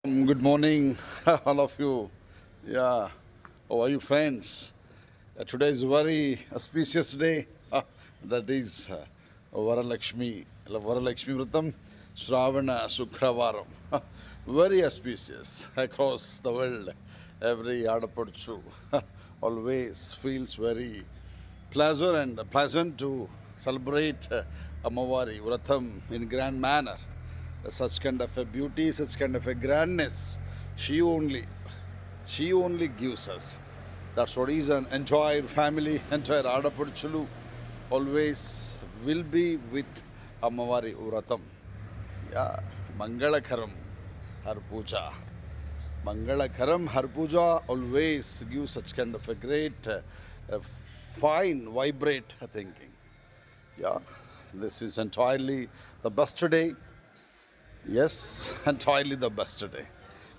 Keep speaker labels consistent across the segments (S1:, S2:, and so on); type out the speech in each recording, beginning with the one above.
S1: Good morning, all of you. Yeah, how are you, friends? Today is a very auspicious day. That is Varalakshmi Vratam, Shravana Sukravaram. Very auspicious across the world. Every Adapachu always feels very pleasant to celebrate Amavari Vratam in grand manner. Such kind of a beauty, such kind of a grandness, she only, she only gives us. That's what is an entire family, entire Adapuruchulu always will be with Amavari Uratam. Yeah, Mangalakaram, her puja. Mangalakaram, her puja always gives such kind of a great, fine, vibrate thinking. Yeah, this is entirely the best day. Yes, entirely the best day.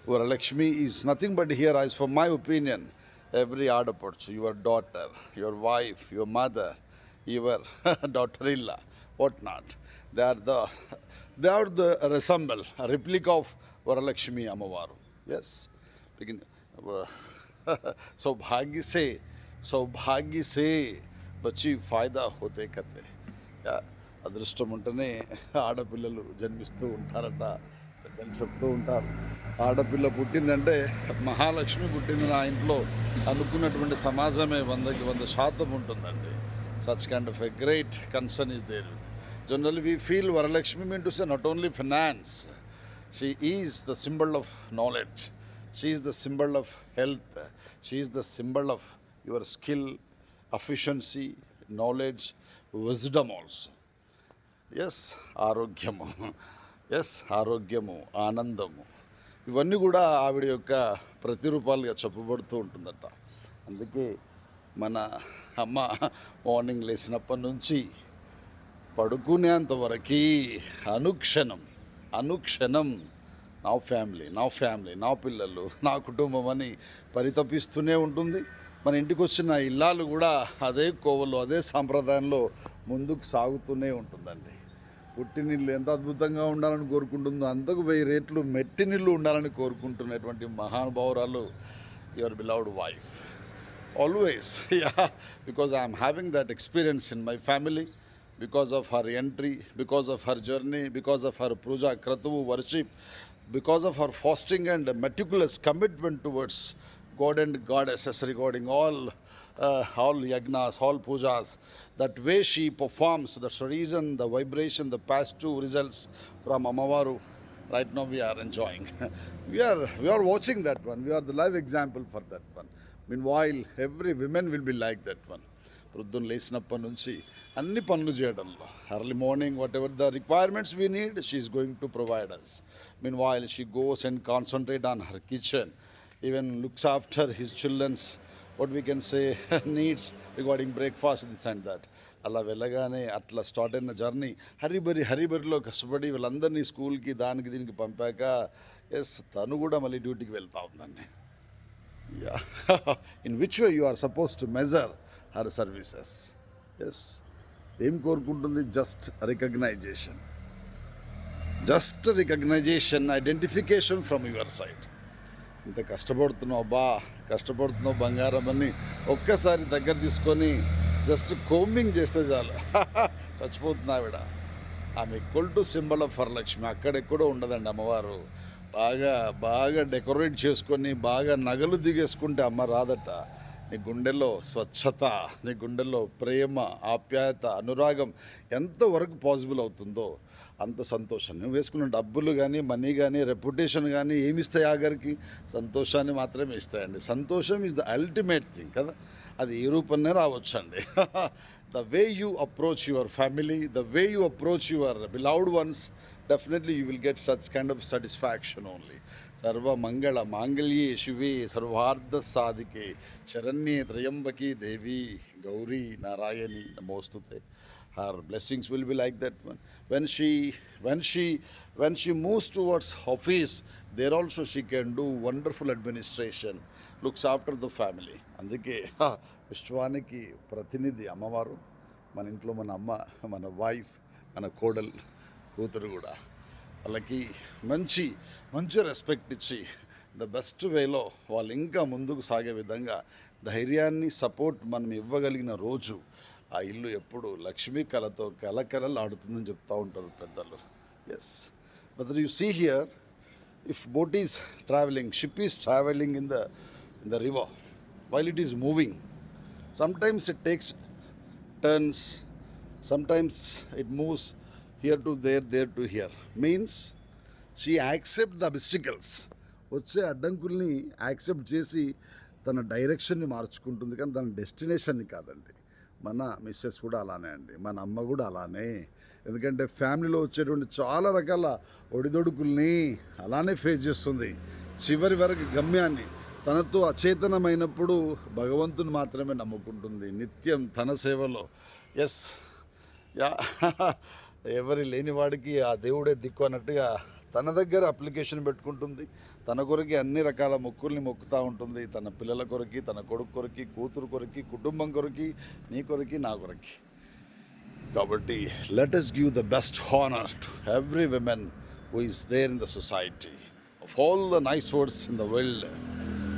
S1: Lakshmi is nothing but here, as for my opinion, every Adaparchu, your daughter, your wife, your mother, your daughter-in-law, whatnot. They are the resemble, a replica of Varalakshmi Amavaru. Yes. Begin. सौभाग्य से सौभाग्य से बची फायदा होते कते yeah అదృష్టం ఉంటేనే ఆడపిల్లలు జన్మిస్తూ ఉంటారట పెద్దలు చెప్తూ ఉంటారు. ఆడపిల్ల పుట్టిందంటే మహాలక్ష్మి పుట్టింది నా ఇంట్లో అనుకున్నటువంటి సమాజమే 100% ఉంటుందండి. Such kind of a great concern is there with. Generally we feel Varalakshmi mean to say not only finance. She is the symbol of knowledge. She is the symbol of health. She is the symbol of your skill, efficiency, knowledge, wisdom also. Yes ఆరోగ్యము, yes ఆరోగ్యము, ఆనందము, ఇవన్నీ కూడా ఆవిడ యొక్క ప్రతిరూపాలుగా చెప్పబడుతూ ఉంటుందట. అందుకే మన అమ్మ మార్నింగ్ లేచినప్పటి నుంచి పడుకునేంతవరకు అనుక్షణం అనుక్షణం నా ఫ్యామిలీ, నా ఫ్యామిలీ, నా పిల్లలు, నా కుటుంబం అని పరితపిస్తూనే ఉంటుంది. మన ఇంటికి వచ్చిన ఇల్లాలు కూడా అదే కోవలో, అదే సాంప్రదాయంలో ముందుకు సాగుతూనే ఉంటుందండి. పుట్టినిల్లు ఎంత అద్భుతంగా ఉండాలని కోరుకుంటుందో అంతకు 1000 రెట్లు మెట్టినిల్లు ఉండాలని కోరుకుంటున్నటువంటి మహానుభావురాలు your beloved wife. Always yeah, because I'm having that experience in my family, because of her entry, because of her journey, because of her puja, kratuvu, worship, because of her fasting and meticulous commitment towards God and goddesses regarding all yagnas, all pujas. That way she performs, that's the reason, the vibration, the positive results from Amavaru. Right now we are enjoying. We are watching that one. We are the live example for that one. Meanwhile, every woman will be like that one. ప్రొద్దున లేచినప్పటి నుంచి అన్ని పనులు చేయడంలో early morning whatever the requirements we need she's going to provide us. Meanwhile she goes and concentrate on her kitchen, even looks after his childrens what we can say needs regarding breakfast this and that. అలా వెళ్ళగానే అట్లా start అయిన journey హరిబరిలో కష్టపడి వీళ్ళందరినీ స్కూల్కి దానికి దీనికి పంపాక yes తను కూడా మళ్ళీ డ్యూటీకి వెళ్తూ ఉందండి. Yeah, in which way you are suppose to measure her services. Yes, ఏం కోరుకుంటుంది? Just recognition, identification from your side. ఇంత కష్టపడుతున్నావు బా, కష్టపడుతున్నావు బంగారం అని ఒక్కసారి దగ్గర తీసుకొని జస్ట్ కోమింగ్ చేస్తే చాలు చచ్చిపోతుంది ఆవిడ. ఆమె equal to symbol of Varalakshmi. అక్కడెక్కడో ఉండదండి అమ్మవారు. బాగా బాగా డెకరేట్ చేసుకొని బాగా నగలు దిగేసుకుంటే అమ్మ రాదట. నీ గుండెల్లో స్వచ్ఛత, నీ గుండెల్లో ప్రేమ, ఆప్యాయత, అనురాగం ఎంతవరకు పాసిబుల్ అవుతుందో అంత సంతోషం. నువ్వు వేసుకున్న డబ్బులు కానీ, మనీ కానీ, రెప్యుటేషన్ కానీ ఏమి ఇస్తాయి? ఆఖరికి సంతోషాన్ని మాత్రమే ఇస్తాయండి. సంతోషం ఈజ్ ద అల్టిమేట్ థింగ్ కదా. అది ఏ రూపంలో రావచ్చు అండి. The way you approach your family, the way you approach your beloved once, definitely you will get such kind of satisfaction only. Sarva Mangala Mangalye Shive Sarvartha Sadike Sharanye Trayambaki Devi Gauri Narayani Namostute. Her blessings will be like that one. When she moves towards office, there also she can do wonderful administration, looks after the family. అందుకే విశ్వానికి ప్రతినిధి అమ్మవారు. మన ఇంట్లో మన అమ్మ, మన wife, మన కోడలు, కూతురు కూడా. వాళ్ళకి మంచి మంచి రెస్పెక్ట్ ఇచ్చి ద బెస్ట్ వేలో వాళ్ళు ఇంకా ముందుకు సాగే విధంగా ధైర్యాన్ని సపోర్ట్ మనం ఇవ్వగలిగిన రోజు ఆ ఇల్లు ఎప్పుడు లక్ష్మీ కళతో కలకలలాడుతుందని చెప్తూ ఉంటారు పెద్దలు. Yes, but you see here, if boat is traveling, ship is traveling in the river, while it is moving, sometimes it takes turns, sometimes it moves here to there, there to here. Means she accept the obstacles, వచ్చే అడ్డంకుల్ని accept చేసి తన డైరెక్షన్ని మార్చుకుంటుంది, కానీ తన డెస్టినేషన్ని కాదండి. మన missus కూడా అలానే అండి, మన అమ్మ కూడా అలానే. ఎందుకంటే ఫ్యామిలీలో వచ్చేటువంటి చాలా రకాల ఒడిదొడుకుల్ని అలానే ఫేస్ చేస్తుంది. చివరి వరకు గమ్యాన్ని తనతో అచేతనమైనప్పుడు భగవంతుని మాత్రమే నమ్ముకుంటుంది, నిత్యం తన సేవలో. ఎస్, యా, ఎవరి లేనివాడికి ఆ దేవుడే దిక్కు అన్నట్టుగా తన దగ్గర అప్లికేషన్ పెట్టుకుంటుంది. తన కొరకి అన్ని రకాల మొక్కుల్ని మొక్కుతూ ఉంటుంది, తన పిల్లల కొరకి, తన కొడుకు కొరకి, కూతురు కొరకి, కుటుంబం కొరకి, నీ కొరకి, నా కొరకి. కాబట్టి let us give the best honor to every woman who is there in the society. Of all the nice words in the world,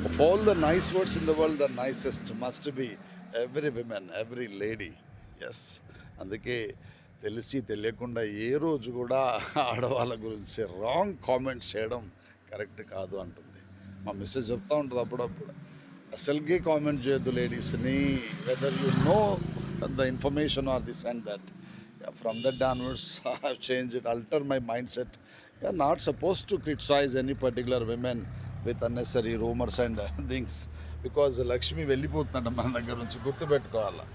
S1: of all the nice words in the world, the nicest must be every woman, every lady. Yes, అందుకే తెలిసి తెలియకుండా ఏ రోజు కూడా ఆడవాళ్ళ గురించి wrong comments చేయడం correct కాదు అంటుంది. మా మిస్సెస్ చెప్తూ ఉంటుంది అప్పుడప్పుడు, అసలుకే కామెంట్ చేయొద్దు లేడీస్ని, whether you know the information or this and that. Yeah, from that onwards I have changed it, altered my mindset. You are not supposed to criticize any particular women with unnecessary rumors and things, because Lakshmi వెళ్ళిపోతుందంట మన దగ్గర నుంచి, గుర్తుపెట్టుకోవాలా.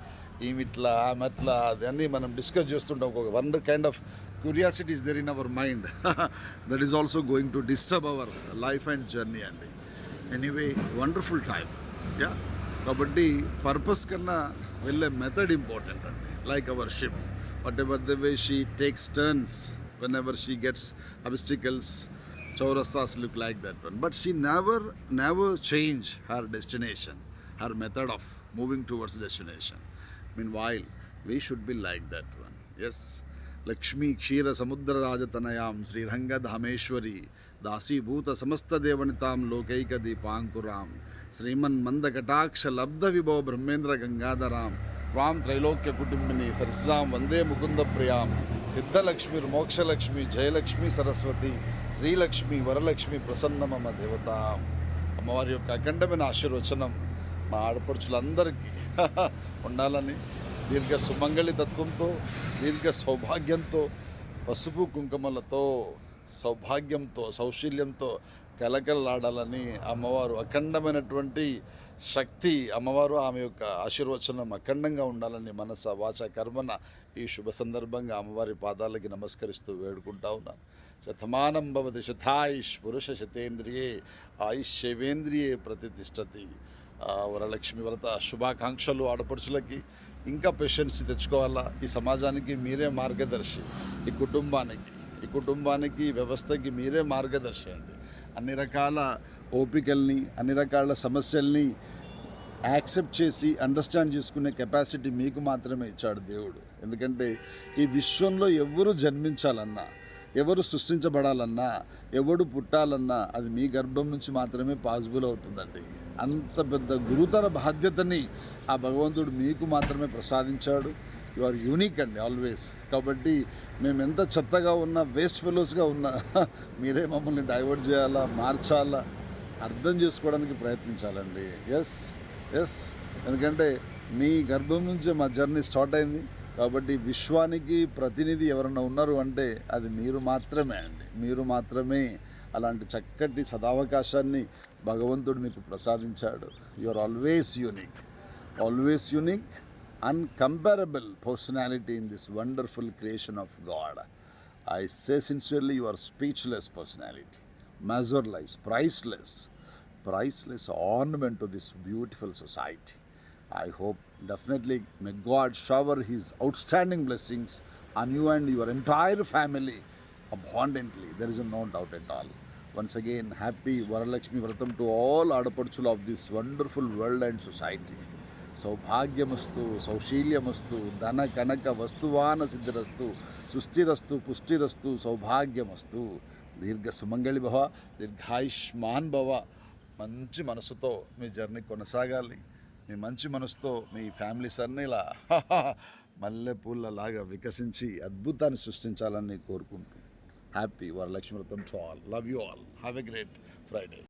S1: ఈమె ఇట్లా ఆమె అట్లా అదన్నీ మనం డిస్కస్ చేస్తుంటాం. ఒక one kind of curiosity is there in our mind, that is also going to disturb our life and journey అండి. Anyway, wonderful time. యా, కాబట్టి పర్పస్ కన్నా వెళ్ళే మెథడ్ ఇంపార్టెంట్ అండి. Like our ship, whatever the way she takes turns, whenever she gets obstacles, చౌరస్తాస్ look like that one, but she never change her destination, her method of moving towards destination. Meanwhile, we should be like that one. Yes, Lakshmi Kshira Samudra Rajatanayam Sri Ranga Dhameshwari Dasi Bhuta Samasta Devanitam Lokaika Deepankuram Sriman Mandakataksha Labdha Vibho Brahmendra Gangadharam Tvam Trailokya Kutumbini Sarsam Vande Mukunda Priyam Siddha Lakshmi Moksha Lakshmi Jaya Lakshmi Saraswati Sri Lakshmi Varalakshmi Prasannamama Devatam. అమ్మవారి యొక్క అఖండమైన ఆశీర్వచనం మా ఆడపడుచులందరికీ ఉండాలని, దీర్ఘ సుమంగళి తత్వంతో, దీర్ఘ సౌభాగ్యంతో, పసుపు కుంకుమలతో, సౌభాగ్యంతో, సౌశీల్యంతో కలకలలాడాలని అమ్మవారు అఖండమైనటువంటి శక్తి, అమ్మవారు ఆమె యొక్క ఆశీర్వచనం అఖండంగా ఉండాలని మనస వాచ కర్మన ఈ శుభ సందర్భంగా అమ్మవారి పాదాలకి నమస్కరిస్తూ వేడుకుంటా ఉన్నాను. శతమానం భవతి శతాయుష్ పురుష శతేంద్రియే ఆయుష్యేవేంద్రియే ప్రతిష్టతి. వరలక్ష్మి వ్రత శుభాకాంక్షలు ఆడపడుచులకి. ఇంకా పేషెన్స్ తెచ్చుకోవాలా. ఈ సమాజానికి మీరే మార్గదర్శి, ఈ కుటుంబానికి వ్యవస్థకి మీరే మార్గదర్శి అండి. అన్ని రకాల ఓపికల్ని, అన్ని రకాల సమస్యల్ని యాక్సెప్ట్ చేసి అండర్స్టాండ్ చేసుకునే కెపాసిటీ మీకు మాత్రమే ఇచ్చాడు దేవుడు. ఎందుకంటే ఈ విశ్వంలో ఎవరు జన్మించాలన్నా, ఎవరు సృష్టించబడాలన్నా, ఎవడు పుట్టాలన్నా అది మీ గర్భం నుంచి మాత్రమే పాసిబుల్ అవుతుందండి. అంత పెద్ద గురుతర బాధ్యతని ఆ భగవంతుడు మీకు మాత్రమే ప్రసాదించాడు. యు ఆర్ యూనిక్ అండి ఆల్వేస్. కాబట్టి మేము ఎంత చెత్తగా ఉన్నా, వేస్ట్ ఫెలోస్గా ఉన్నా, మీరే మమ్మల్ని డైవర్ట్ చేయాలా, మార్చాలా, అర్థం చేసుకోవడానికి ప్రయత్నించాలండి. ఎస్, ఎందుకంటే మీ గర్భం నుంచే మా జర్నీ స్టార్ట్ అయింది. కాబట్టి విశ్వానికి ప్రతినిధి ఎవరన్నా ఉన్నారు అంటే అది మీరు మాత్రమే అండి. మీరు మాత్రమే అలాంటి చక్కటి సదావకాశాన్ని భగవంతుడు మీకు ప్రసాదించాడు. You are always unique, uncomparable personality in this wonderful creation of God. I say sincerely, you are speechless personality, measureless, priceless ornament to this beautiful society. I hope definitely may God shower His outstanding blessings on you and your entire family abundantly. There is no doubt at all. Once again, happy Varalakshmi Vratam to all Adapaduchulu of this wonderful world and society. సౌభాగ్యమస్తు, సౌశీల్యమస్తు, ధన కనక వస్తువాన సిద్ధిరస్తు, సుస్థిరస్తు, పుష్టిరస్తు, సౌభాగ్యమస్తు. దీర్ఘ సుమంగళి భవ, దీర్ఘాయుష్మాన్ భవ. మంచి మనసుతో మీ journey కొనసాగాలి. మీ మంచి మనసుతో మీ ఫ్యామిలీస్ అన్నీ ఇలా మల్లెపూలలాగా వికసించి అద్భుతాన్ని సృష్టించాలని కోరుకుంటూ హ్యాపీ వరలక్ష్మి వ్రతం to all. Love you all. Have a great Friday.